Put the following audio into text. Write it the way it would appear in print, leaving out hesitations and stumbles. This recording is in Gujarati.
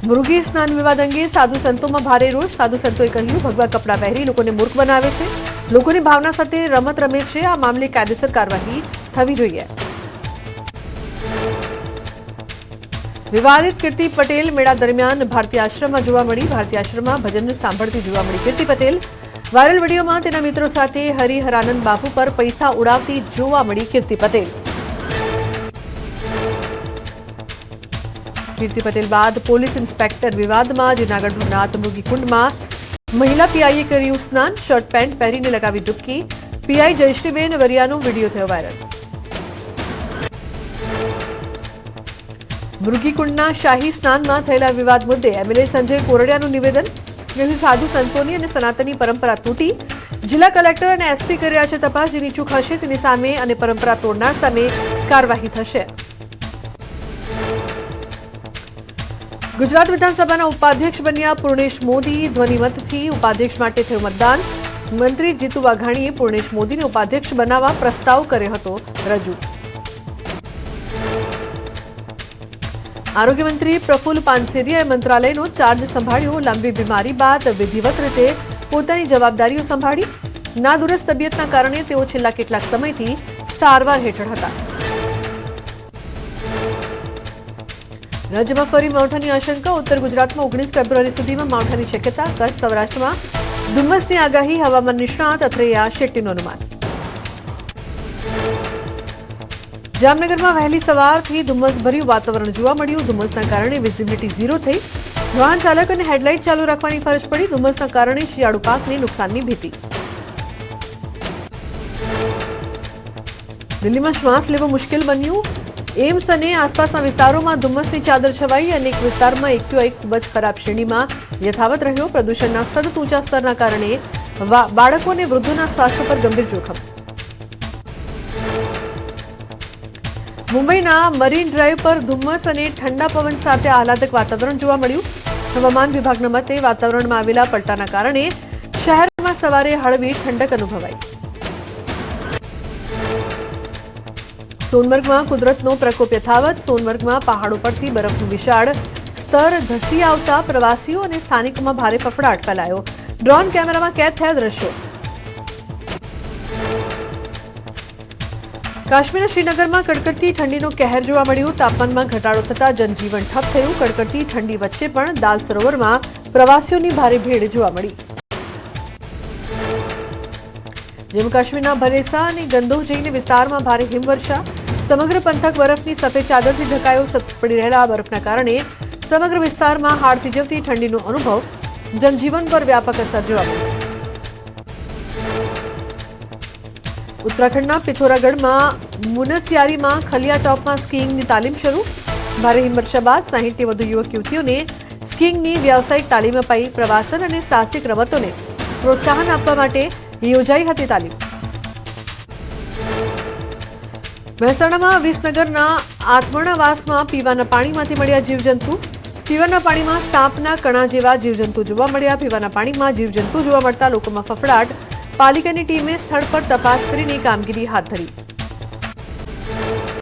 મૃગી સ્નાન વિવાદ અંગે સાધુ સંતોમાં ભારે રોષ. સાધુ સંતોએ કહ્યું, ભગવા કપડાં પહેરી લોકોને મૂર્ખ બનાવે છે, લોકોની ભાવના સાથે રમત રમે છે. આ મામલે કાયદેસર કાર્યવાહી થવી જોઈએ. વિવાદિત કીર્તિ પટેલ મેળા દરમિયાન ભારતીય આશ્રમમાં જોવા મળી. ભારતીય આશ્રમમાં ભજન સાંભળતી જોવા મળી કીર્તિ પટેલ. વાયરલ વિડીયોમાં તેના મિત્રો સાથે હરિહરાનંદ બાપુ પર પૈસા ઉડાવતી જોવા મળી કીર્તિ પટેલ. કીર્તિ પટેલ બાદ પોલીસ ઇન્સ્પેક્ટર વિવાદમાં. જૂનાગઢ ભવનાથ મૃગીકુંડમાં મહિલા પીઆઈએ કર્યું સ્નાન. શર્ટ પેન્ટ પહેરીને લગાવી ડૂબકી. પીઆઈ જયશ્રીબેન વરિયાનો વિડીયો થયો વાયરલ. મૃગીકુંડના શાહી સ્નાનમાં થયેલા વિવાદ મુદ્દે એમએલએ સંજય કોરડિયાનું નિવેદન. સાધુ સંતોની અને સનાતની પરંપરા તૂટી. જિલ્લા કલેક્ટર અને એસપી કરી રહ્યા છે તપાસ. જેની ચૂક હશે તેની સામે અને પરંપરા તોડનાર સામે કાર્યવાહી થશે. ગુજરાત વિધાનસભાના ઉપાધ્યક્ષ બન્યા પૂર્ણેશ મોદી. ધ્વનિમતથી ઉપાધ્યક્ષ માટે થયું મતદાન. મંત્રી જીતુ વાઘાણીએ પૂર્ણેશ મોદીને ઉપાધ્યક્ષ બનાવવા પ્રસ્તાવ કર્યો હતો રજૂ. આરોગ્ય મંત્રી પ્રફુલ્લ પાનસેરિયાએ મંત્રાલયનો ચાર્જ સંભાળ્યો. લાંબી બીમારી બાદ વિધિવત રીતે પોતાની જવાબદારીઓ સંભાળી. નાદુરસ્ત તબિયતના કારણે તેઓ છેલ્લા કેટલાક સમયથી સારવાર હેઠળ હતા. રાજ્યમાં ફરી માવઠાની આશંકા. ઉત્તર ગુજરાતમાં 19 ફેબ્રુઆરી સુધીમાં માવઠાની શક્યતા. કચ્છ સૌરાષ્ટ્રમાં ધુમ્મસની આગાહી. હવામાન નિષ્ણાત અથૈયા શેટ્ટીનું અનુમાન. જામનગરમાં વહેલી સવારથી ધુમ્મસભર્યું વાતાવરણ જોવા મળ્યું. ધુમ્મસના કારણે વિઝિબિલિટી 0 થઈ. વાહન ચાલક અને હેડલાઇટ ચાલુ રાખવાની ફરજ પડી. ધુમ્મસના કારણે શિયાળુ પાકને નુકસાનની ભીતિ. દિલ્હીમાં શ્વાસ લેવો મુશ્કેલ બન્યું. એમ્સ અને આસપાસના વિસ્તારોમાં ધુમ્મસની ચાદર છવાઈ. અનેક વિસ્તારમાં એક્યુઆઈ ખૂબ જ ખરાબ શ્રેણીમાં યથાવત રહ્યો. પ્રદૂષણના સતત ઊંચા સ્તરના કારણે બાળકો અને વૃદ્ધોના સ્વાસ્થ્ય પર ગંભીર જોખમ. મુંબઈના મરીન ડ્રાઈવ પર ધુમ્મસ અને ઠંડા પવન સાથે આહલાદક વાતાવરણ જોવા મળ્યું. હવામાન વિભાગના મતે વાતાવરણમાં આવેલા પલટાના કારણે શહેરમાં સવારે હળવી ઠંડક અનુભવાઈ. સોનમર્ગમાં કુદરતનો પ્રકોપ યથાવત. સોનમર્ગમાં પહાડો પરથી બરફનું વિશાળ સ્તર ધસી આવતા પ્રવાસીઓ અને સ્થાનિકોમાં ભારે ફફડાટ ફેલાયો. ડ્રોન કેમેરામાં કેદ થયા દ્રશ્યો. કાશ્મીરના શ્રીનગરમાં કડકડતી ઠંડીનો કહેર જોવા મળ્યો. તાપમાનમાં ઘટાડો થતાં જનજીવન ઠપ થયું. કડકડતી ઠંડી વચ્ચે પણ દાલ સરોવરમાં પ્રવાસીઓની ભારે ભીડ જોવા મળી. જમ્મુ કાશ્મીરના ભરેસા અને ગંદોહ જઈને વિસ્તારમાં ભારે હિમવર્ષા. સમગ્ર પંથક બરફની સફેદ ચાદરથી ઢંકાયો. સતત પડી રહેલા બરફના કારણે સમગ્ર વિસ્તારમાં હાડ થીજવતી ઠંડીનો અનુભવ. જનજીવન પર વ્યાપક અસર જોવા મળી. ઉત્તરાખંડના પિથોરાગઢમાં મુનસ્યારીમાં ખલિયા ટોપમાં સ્કીઇંગની તાલીમ શરૂ. ભારે હિમવર્ષા બાદ 60થી વધુ યુવક યુવતીઓને સ્કીઇંગની વ્યાવસાયિક તાલીમ અપાઈ. પ્રવાસન અને સાહસિક રમતોને પ્રોત્સાહન આપવા માટે યોજાઈ હતી તાલીમ. મહેસાણામાં વિસનગરના આત્મણાવાસમાં પીવાના પાણીમાંથી મળ્યા જીવજંતુ. પીવાના પાણીમાં સાપના કણા જેવા જીવજંતુ જોવા મળ્યા. પીવાના પાણીમાં જીવજંતુ જોવા મળતા લોકોમાં ફફડાટ. પાલિકાની ટીમે સ્થળ પર તપાસ કરીને કામગીરી હાથ ધરી.